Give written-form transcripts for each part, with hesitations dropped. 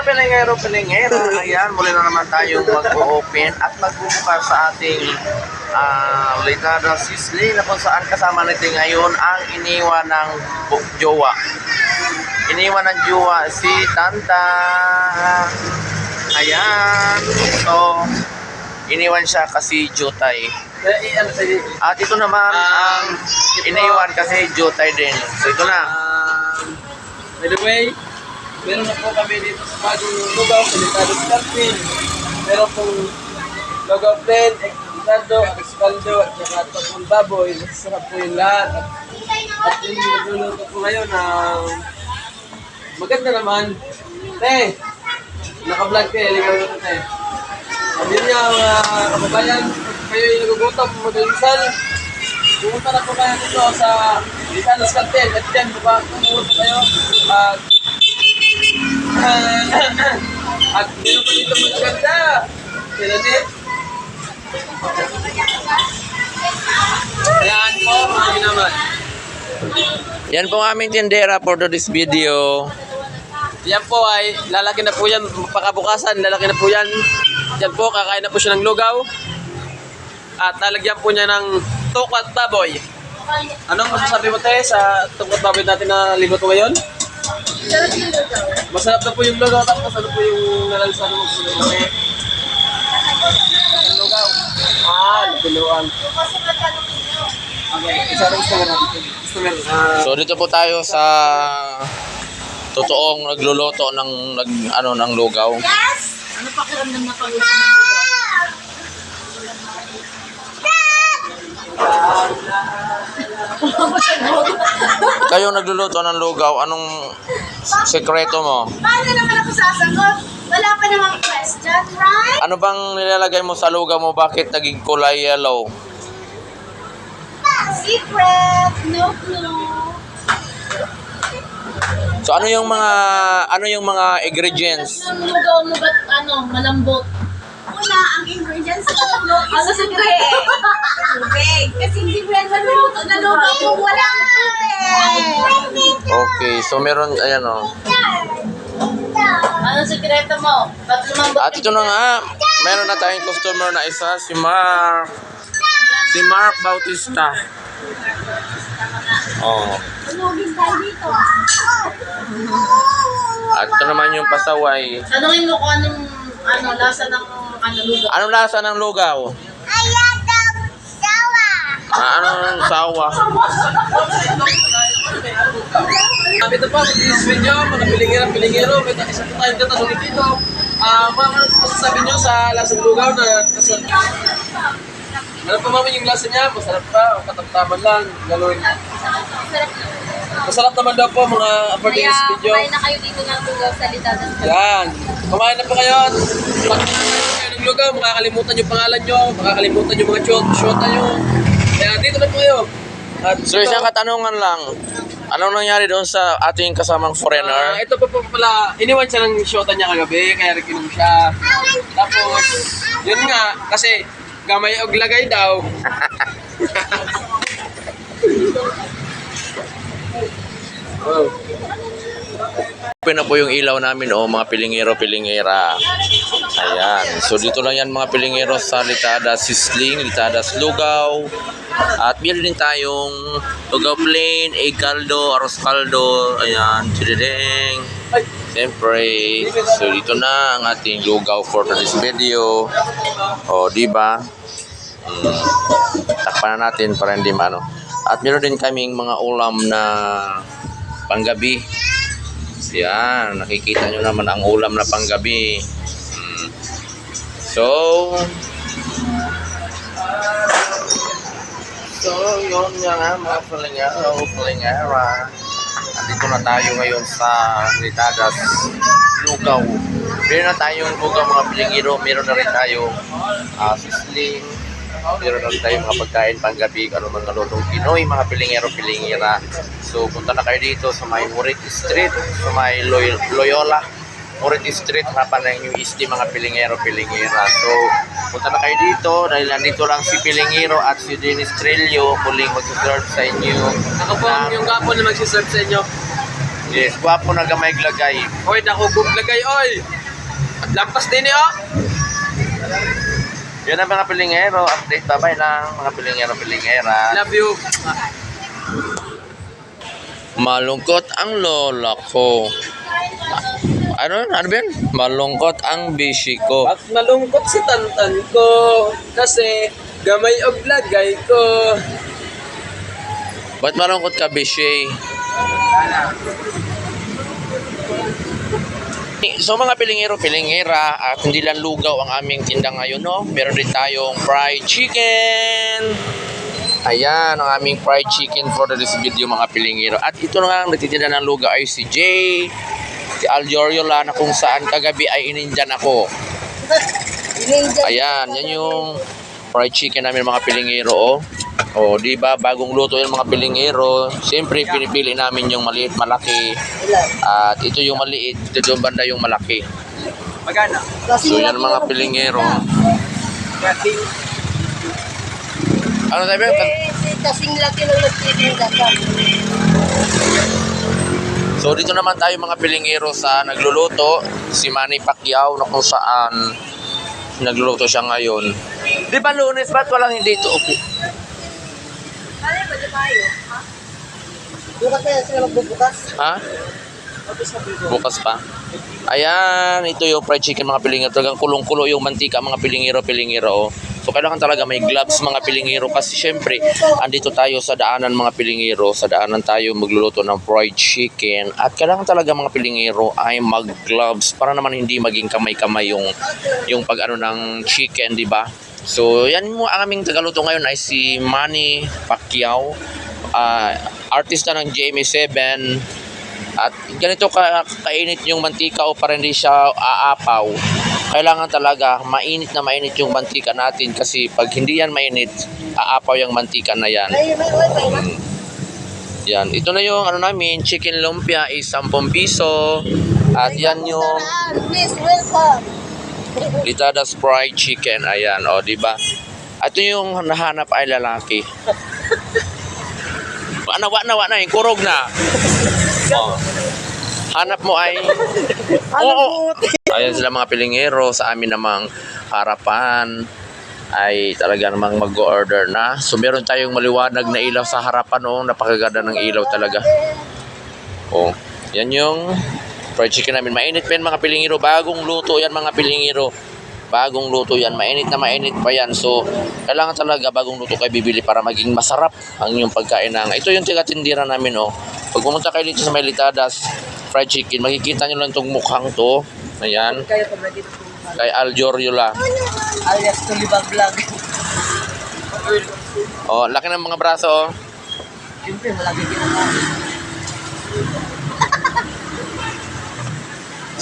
mga pilingero, ayan, muli na naman tayong mag-open at magbubukas sa ating Litada Sisli na kung saan kasama natin ngayon ang iniwan ng jowa. Iniwan ng jowa si Tanta. Ayan. So, iniwan siya kasi jutay. At ito naman ang iniwan kasi jutay din. So, ito na. By the way, meron na po kami dito sa bagong lugaw, Litada Sisli. Meron pong lugaw plain, Litada, Escaldo, at saka tapong baboy. Masasarap po yung lahat. At yung nagluluto po ngayon ng maganda naman. Te, naka-vlog kayo, ligaw na te. Sabi niya, mga kababayan, kayo yung nagugutom, mag-alisal. Pumunta na po kayo dito sa Litada Sisli. At dyan, pumunta kayo. At meron pa dito magaganda. Sila din. Ayan po, mga naman. Yan po ang aming tindera for this video. Yan po ay lalaki na po yan. Pakabukasan, lalaki na po yan. Yan po, kakain na po siya ng lugaw. At lalagyan po niya ng tukat baboy. Anong masasabi mo tayo sa tukat baboy natin na ligot ngayon? Masarap na po yung lugaw. Tapos ano po yung nalansan mo po yung lugaw. Naguluan. Okay, isa rin gusto natin. So dito po tayo sa totoong nagluluto ng ng lugaw. Yes! Ano pakiramdam na pagluto ng lugaw? Kayo nagluluto ng lugaw, anong sekreto mo? Paano naman ako sasagot? Wala pa namang question, right? Ano bang nilalagay mo sa lugaw mo? Bakit naging kulay yellow? Secret! No clue. So ano yung mga ingredients? Ang lugaw mo ba't malambot? Una, ang ingredients sa lugaw is tubig. Tubig. Kasi hindi mo yan maluluto na lugaw kung wala ang tubig. Okay, so meron, ayan o. Ano sikreto mo? Ba't lumambot? At ito na nga, meron na tayong customer na isa, si Mark. Si Mark Bautista. Oh. Tulogin tayo dito. At ito naman yung pasaway. Tanungin mo kung anong lasa ng lugaw. Anong lasa ng lugaw? Ayatang sawa. Anong sawa? Ito pa, mag-iis video, mga pilingero. May isa po tayong tatanungin dito. Mga masasabi nyo sa lasang lugaw na ano pa mami yung lasa niya? Masarap pa o katamtaman lang? Gano'n. Masarap naman daw po mga for this video. Kumain na kayo dito ng lugaw sa Litada Sisli. Yan. Kumain na po kayo. Pag kumain kayo ng lugaw, makakalimutan yung pangalan nyo, makakalimutan yung mga shota nyo. Kaya dito na po kayo. At So isang katanungan lang. Anong nangyari doon sa ating kasamang foreigner? ito pa po pala, iniwan siya ng shota niya kagabi, kaya nag-inom siya. Tapos, yun nga, kasi gamay og lagay daw. Open na po yung ilaw namin mga pilingero-pilingera. Ayan. So dito lang yan mga pilingero sa Litada Sisli, Litada Lugaw. At meron din tayong lugaw plain, egg caldo, arroz caldo. Ayan, chidedeng. Siyempre, so dito na ang ating lugaw for this video. Di ba? Takpan na natin para hindi maano. At meron din kaming mga ulam na panggabi. Yan, nakikita nyo naman ang ulam na panggabi. So yun nga mga palingera. Nandito na tayo ngayon sa Litada Lugaw. Meron na tayong lugaw mga pilingero. Meron na rin tayong sisling. Meron na rin tayong mga pagkain panggabi. Ano mga lutong Pinoy, mga pilingero-pilingera. So punta na kayo dito sa may Murit Street, sa may Loyola Murit Street, harapan ng New East, mga pilingero-pilingera. So punta na kayo dito dahil nandito lang si Pilingero at si Dennis Trillo muling mag-serve sa inyo. Ako po yung kapo na mag-serve sa inyo. Yes, gwapo na gamay glagay. Oy, nakugog lagay, oy. At lampas din eh, oh. Yun ang mga pilingero. Update, bye-bye lang mga pilingero-pilingera. Love you. Malungkot ang lola ko. Ano ba yun? Malungkot ang bishi ko. Bakit malungkot si Tantan ko? Kasi gamay og lagay ko. Ba't malungkot ka, bishi? So mga pilingero-pilingera, at hindi lang lugaw ang aming tinda ngayon, no? Meron din tayong fried chicken. Ayan, ang aming fried chicken for this video, mga pilingero. At ito na nga, ang nagtitinda ng lugaw ay si Jay, si Aljoriola, na kung saan kagabi ay inindyan ako. Ayan, yan yung fried chicken namin, mga pilingero, oh. Oh, di ba bagong luto yung mga pilingero. Siyempre pinipili namin yung maliit, malaki. At ito yung maliit, ito yung banda yung malaki. Magana. So yan mga pilingero. Ano sabi? Kasing laki ng nagtitinda ka. So dito naman tayo mga pilingero sa nagluluto, si Manny Pacquiao, na kung saan nagluluto siya ngayon. Di ba Lunes, ba't walang hindi ito upo? Ano ba tayo? Bukas na yan sila magbubukas. Ha? Bukas pa. Ayan, ito yung fried chicken, mga pilingero. Talagang kulong-kulo yung mantika, mga pilingero-pilingero. So kailangan talaga may gloves, mga pilingero, kasi syempre andito tayo sa daanan, mga pilingero. Sa daanan tayo magluluto ng fried chicken. At kailangan talaga, mga pilingero, ay mag-gloves para naman hindi maging kamay-kamay yung pag-ano ng chicken, di ba? So yan mo, ang aming tagaluto ngayon ay si Manny Pacquiao, artista ng GMA7. At ganito kainit yung mantika o para hindi siya aapaw. Kailangan talaga mainit na mainit yung mantika natin, kasi pag hindi yan mainit, aapaw yung mantika na yan. Yan, ito na yung ano namin, chicken lumpia is 10 piso. At yan yung Please welcome. Litadas fried chicken. Ayan, o, di ba? Ito yung nahanap ay lalaki. Wa na, yung kurog na. Oh. Hanap mo ay oo. Ayan sila, mga pilingero. Sa amin namang harapan ay talaga namang mag-order na. So meron tayong maliwanag na ilaw sa harapan, oh. Napakaganda ng ilaw talaga. Oh, yan yung fried chicken namin. Mainit pa yan, mga pilingero. Bagong luto yan, mga pilingero. Bagong luto yan. Mainit na mainit pa yan. So kailangan talaga bagong luto kayo bibili para maging masarap ang inyong pagkain ng. Ito yung tigatindira namin, oh. Pag pumunta kayo dito sa may Litadas fried chicken, makikita nyo lang itong mukhang to. Ayan. Kay Aljoriola. Alias Tulibag Vlog. Oh, laki ng mga braso, oh. Siyempre, malaki din ako.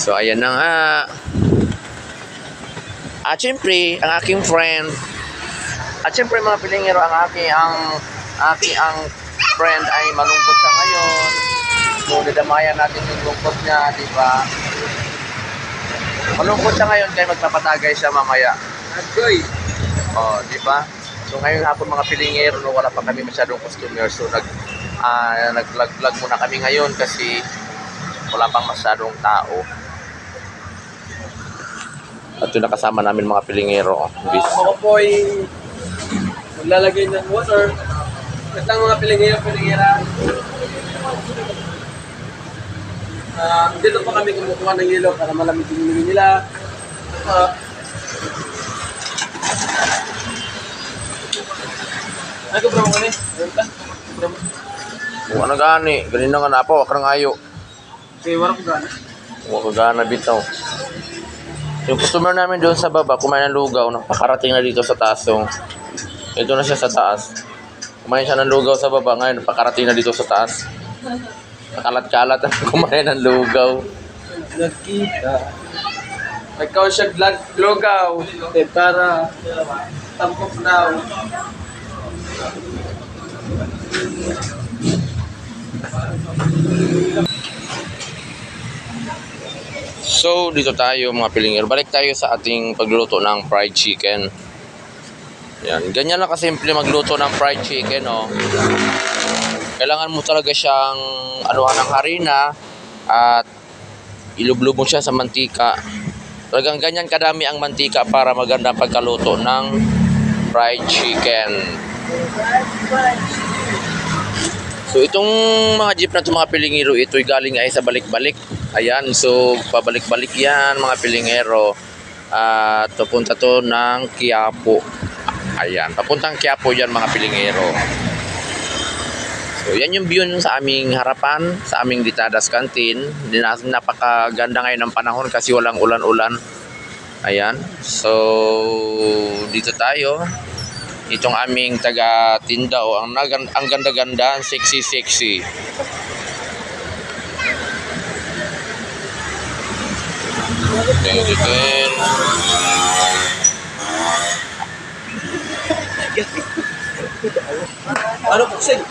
So ayan na nga. At syempre, ang aking friend. At syempre, mga pilingero, ang friend ay malungkot siya ngayon. So dadamayan natin yung lungkot niya, di ba? Malungkot siya ngayon kaya magpapatagay siya mamaya. Agoy. Oh, di ba? So ngayon hapon, mga pilingero, no, wala pa kami masyadong customer. So nag-vlog muna kami ngayon kasi wala pang masyadong tao. At yung nakasama namin, mga pilingero. Ako po ay maglalagay ng water. At lang, mga pilingera. Dito pa kami kumukuha ng yelo para malamig yung yelo nila. Ay, ko bro mo kami. Kung ano gani, ganin na nga na po, akarang ayo. Okay, wala ko gana. Kung ako gana bitaw. Yung customer namin doon sa baba, kumain ng lugaw, nakakarating na dito sa taas. So, ito na siya sa taas. Kumain siya ng lugaw sa baba, ngayon nakakarating na dito sa taas. Nakalat-kalat ang kumain ng lugaw. Nagkita. Nagkaw siya lugaw. Para tampok daw. So, dito tayo, mga pilingero. Balik tayo sa ating pagluluto ng fried chicken. Yan. Ganyan lang kasimple magluto ng fried chicken, oh. Kailangan mo talaga siyang anuhan ng harina, at ilublob mo siya sa mantika. Talagang ganyan kadami ang mantika para maganda pagkaluto ng fried chicken. So itong mga jeep na ito mga pilingero, ito'y galing ay sa balik-balik. Ayan, so pabalik-balik yan mga pilingero. At papunta to ng Quiapo. Ayan, papuntang Quiapo yan mga pilingero. So yan yung view sa aming harapan, sa aming Ditadas Canteen. Napakaganda ngayon ng panahon kasi walang ulan-ulan. Ayan, so dito tayo. Itong aming taga-tinda, ang ganda-ganda, ang sexy-sexy. Ten. Ano po, Sig?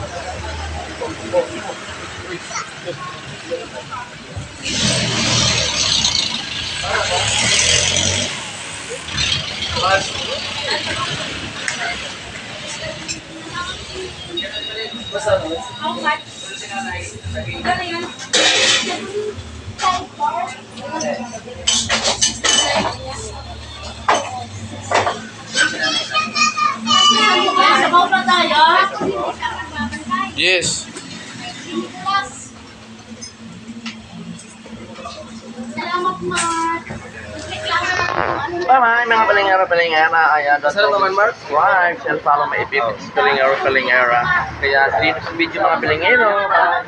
Sabaw pa tayo. Yes. Salamat, Mark. Bye-bye mga palingera. Ayan, Masarap naman, Mark. Subscribe and follow my FB page, palingera. Kaya sa video mga palingero. Baka